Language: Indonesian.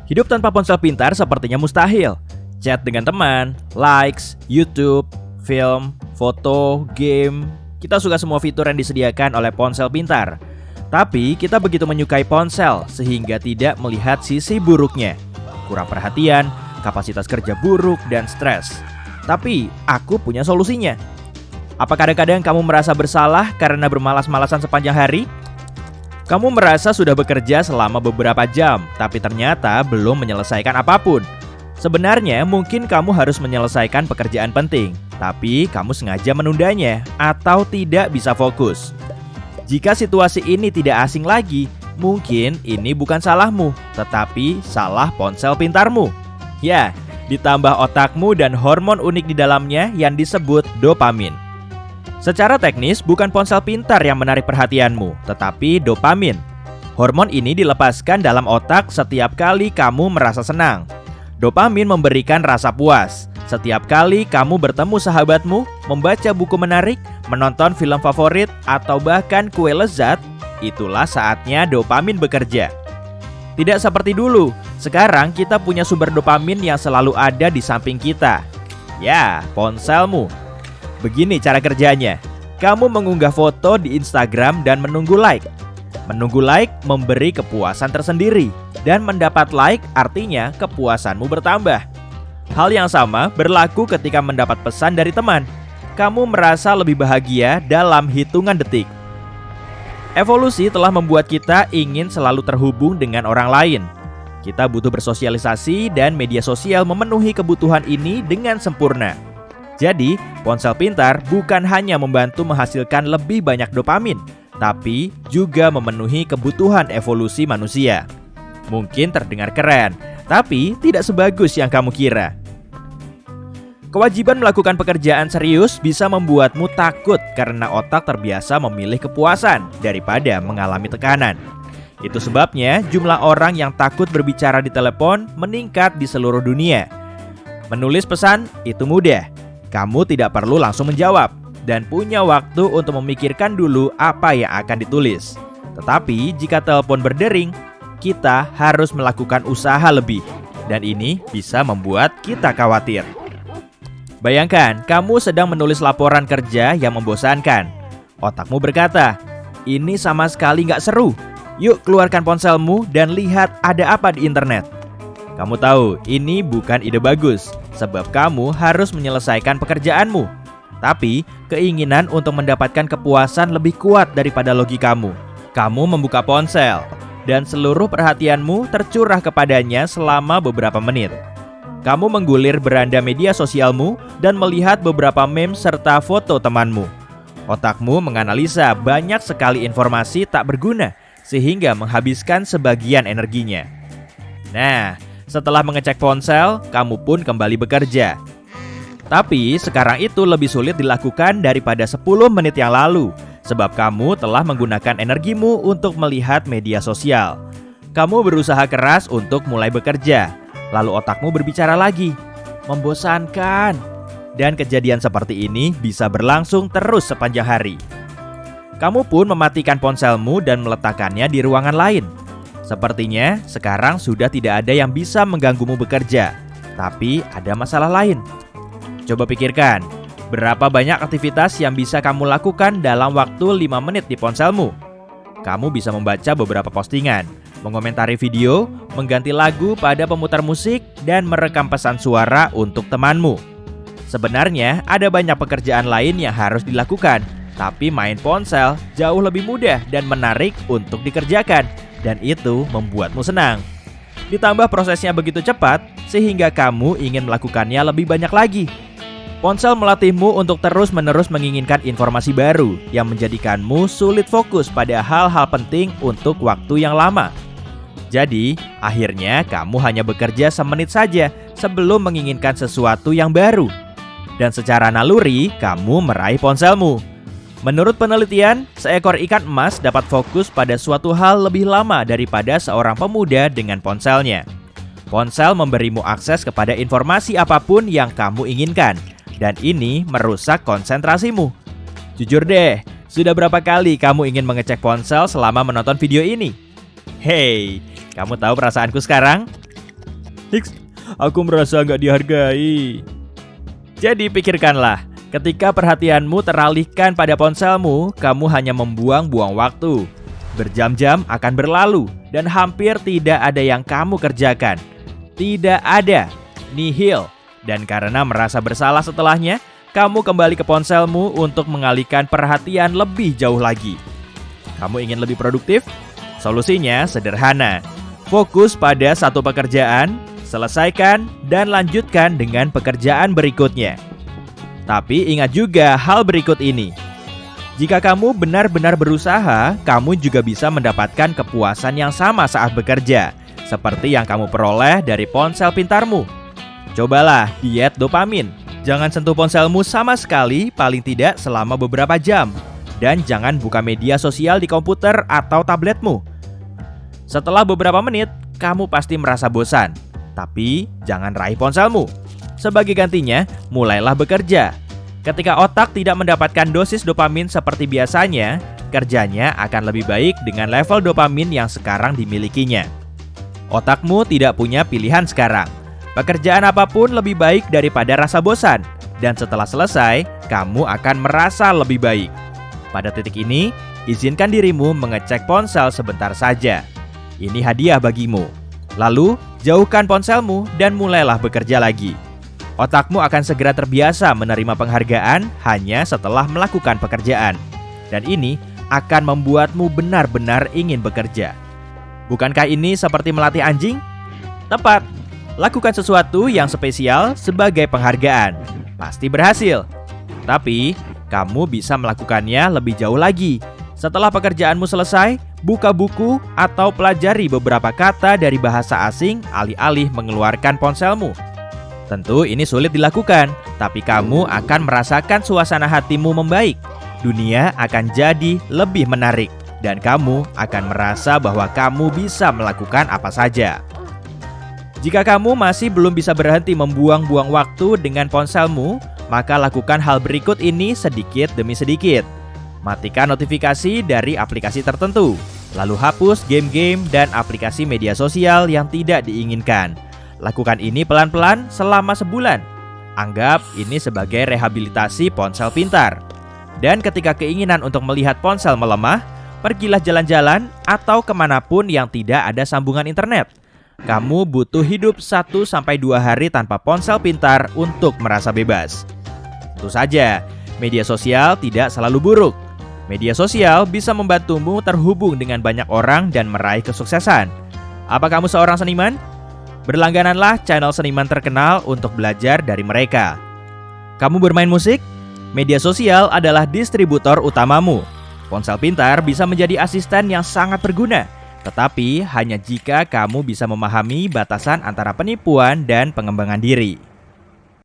Hidup tanpa ponsel pintar sepertinya mustahil. Chat dengan teman, likes, YouTube, film, foto, game. Kita suka semua fitur yang disediakan oleh ponsel pintar. Tapi kita begitu menyukai ponsel sehingga tidak melihat sisi buruknya. Kurang perhatian, kapasitas kerja buruk, dan stres. Tapi aku punya solusinya. Apa kadang-kadang kamu merasa bersalah karena bermalas-malasan sepanjang hari? Kamu merasa sudah bekerja selama beberapa jam, tapi ternyata belum menyelesaikan apapun. Sebenarnya mungkin kamu harus menyelesaikan pekerjaan penting, tapi kamu sengaja menundanya atau tidak bisa fokus. Jika situasi ini tidak asing lagi, mungkin ini bukan salahmu, tetapi salah ponsel pintarmu. Ya, ditambah otakmu dan hormon unik di dalamnya yang disebut dopamin. Secara teknis, bukan ponsel pintar yang menarik perhatianmu, tetapi dopamin. Hormon ini dilepaskan dalam otak setiap kali kamu merasa senang. Dopamin memberikan rasa puas. Setiap kali kamu bertemu sahabatmu, membaca buku menarik, menonton film favorit, atau bahkan kue lezat, itulah saatnya dopamin bekerja. Tidak seperti dulu, sekarang kita punya sumber dopamin yang selalu ada di samping kita. Ya, ponselmu. Begini cara kerjanya. Kamu mengunggah foto di Instagram dan menunggu like. Menunggu like memberi kepuasan tersendiri. Dan mendapat like artinya kepuasanmu bertambah. Hal yang sama berlaku ketika mendapat pesan dari teman. Kamu merasa lebih bahagia dalam hitungan detik. Evolusi telah membuat kita ingin selalu terhubung dengan orang lain. Kita butuh bersosialisasi dan media sosial memenuhi kebutuhan ini dengan sempurna. Jadi, ponsel pintar bukan hanya membantu menghasilkan lebih banyak dopamin, tapi juga memenuhi kebutuhan evolusi manusia. Mungkin terdengar keren, tapi tidak sebagus yang kamu kira. Kewajiban melakukan pekerjaan serius bisa membuatmu takut karena otak terbiasa memilih kepuasan daripada mengalami tekanan. Itu sebabnya jumlah orang yang takut berbicara di telepon meningkat di seluruh dunia. Menulis pesan itu mudah. Kamu tidak perlu langsung menjawab dan punya waktu untuk memikirkan dulu apa yang akan ditulis. Tetapi jika telepon berdering, kita harus melakukan usaha lebih. Dan ini bisa membuat kita khawatir. Bayangkan, kamu sedang menulis laporan kerja yang membosankan. Otakmu berkata, ini sama sekali nggak seru. Yuk keluarkan ponselmu dan lihat ada apa di internet. Kamu tahu, ini bukan ide bagus, sebab kamu harus menyelesaikan pekerjaanmu. Tapi, keinginan untuk mendapatkan kepuasan lebih kuat daripada logikamu. Kamu membuka ponsel, dan seluruh perhatianmu tercurah kepadanya selama beberapa menit. Kamu menggulir beranda media sosialmu dan melihat beberapa meme serta foto temanmu. Otakmu menganalisa banyak sekali informasi tak berguna, sehingga menghabiskan sebagian energinya. Nah, setelah mengecek ponsel, kamu pun kembali bekerja. Tapi sekarang itu lebih sulit dilakukan daripada 10 menit yang lalu, sebab kamu telah menggunakan energimu untuk melihat media sosial. Kamu berusaha keras untuk mulai bekerja, lalu otakmu berbicara lagi. Membosankan. Dan kejadian seperti ini bisa berlangsung terus sepanjang hari. Kamu pun mematikan ponselmu dan meletakkannya di ruangan lain. Sepertinya sekarang sudah tidak ada yang bisa mengganggumu bekerja, tapi ada masalah lain. Coba pikirkan, berapa banyak aktivitas yang bisa kamu lakukan dalam waktu 5 menit di ponselmu? Kamu bisa membaca beberapa postingan, mengomentari video, mengganti lagu pada pemutar musik, dan merekam pesan suara untuk temanmu. Sebenarnya ada banyak pekerjaan lain yang harus dilakukan, tapi main ponsel jauh lebih mudah dan menarik untuk dikerjakan. Dan itu membuatmu senang. Ditambah prosesnya begitu cepat, sehingga kamu ingin melakukannya lebih banyak lagi. Ponsel melatihmu untuk terus-menerus menginginkan informasi baru yang menjadikanmu sulit fokus pada hal-hal penting untuk waktu yang lama. Jadi, akhirnya kamu hanya bekerja semenit saja sebelum menginginkan sesuatu yang baru. Dan secara naluri, kamu meraih ponselmu. Menurut penelitian, seekor ikan emas dapat fokus pada suatu hal lebih lama daripada seorang pemuda dengan ponselnya. Ponsel memberimu akses kepada informasi apapun yang kamu inginkan, dan ini merusak konsentrasimu. Jujur deh, sudah berapa kali kamu ingin mengecek ponsel selama menonton video ini? Hey, kamu tahu perasaanku sekarang? Hiks, aku merasa nggak dihargai. Jadi pikirkanlah, ketika perhatianmu teralihkan pada ponselmu, kamu hanya membuang-buang waktu. Berjam-jam akan berlalu dan hampir tidak ada yang kamu kerjakan. Tidak ada, nihil. Dan karena merasa bersalah setelahnya, kamu kembali ke ponselmu untuk mengalihkan perhatian lebih jauh lagi. Kamu ingin lebih produktif? Solusinya sederhana. Fokus pada satu pekerjaan, selesaikan dan lanjutkan dengan pekerjaan berikutnya. Tapi ingat juga hal berikut ini. Jika kamu benar-benar berusaha, kamu juga bisa mendapatkan kepuasan yang sama saat bekerja, seperti yang kamu peroleh dari ponsel pintarmu. Cobalah diet dopamin. Jangan sentuh ponselmu sama sekali, paling tidak selama beberapa jam. Dan jangan buka media sosial di komputer atau tabletmu. Setelah beberapa menit, kamu pasti merasa bosan. Tapi jangan raih ponselmu. Sebagai gantinya, mulailah bekerja. Ketika otak tidak mendapatkan dosis dopamin seperti biasanya, kerjanya akan lebih baik dengan level dopamin yang sekarang dimilikinya. Otakmu tidak punya pilihan sekarang. Pekerjaan apapun lebih baik daripada rasa bosan. Dan setelah selesai, kamu akan merasa lebih baik. Pada titik ini, izinkan dirimu mengecek ponsel sebentar saja. Ini hadiah bagimu. Lalu, jauhkan ponselmu dan mulailah bekerja lagi. Otakmu akan segera terbiasa menerima penghargaan hanya setelah melakukan pekerjaan. Dan ini akan membuatmu benar-benar ingin bekerja. Bukankah ini seperti melatih anjing? Tepat. Lakukan sesuatu yang spesial sebagai penghargaan. Pasti berhasil. Tapi, kamu bisa melakukannya lebih jauh lagi. Setelah pekerjaanmu selesai, buka buku atau pelajari beberapa kata dari bahasa asing alih-alih mengeluarkan ponselmu. Tentu ini sulit dilakukan, tapi kamu akan merasakan suasana hatimu membaik. Dunia akan jadi lebih menarik, dan kamu akan merasa bahwa kamu bisa melakukan apa saja. Jika kamu masih belum bisa berhenti membuang-buang waktu dengan ponselmu, maka lakukan hal berikut ini sedikit demi sedikit. Matikan notifikasi dari aplikasi tertentu, lalu hapus game-game dan aplikasi media sosial yang tidak diinginkan. Lakukan ini pelan-pelan selama sebulan. Anggap ini sebagai rehabilitasi ponsel pintar. Dan ketika keinginan untuk melihat ponsel melemah, pergilah jalan-jalan atau kemanapun yang tidak ada sambungan internet. Kamu butuh hidup 1-2 hari tanpa ponsel pintar untuk merasa bebas. Tentu saja, media sosial tidak selalu buruk. Media sosial bisa membantumu terhubung dengan banyak orang dan meraih kesuksesan. Apa kamu seorang seniman? Berlanggananlah channel seniman terkenal untuk belajar dari mereka. Kamu bermain musik? Media sosial adalah distributor utamamu. Ponsel pintar bisa menjadi asisten yang sangat berguna, tetapi hanya jika kamu bisa memahami batasan antara penipuan dan pengembangan diri.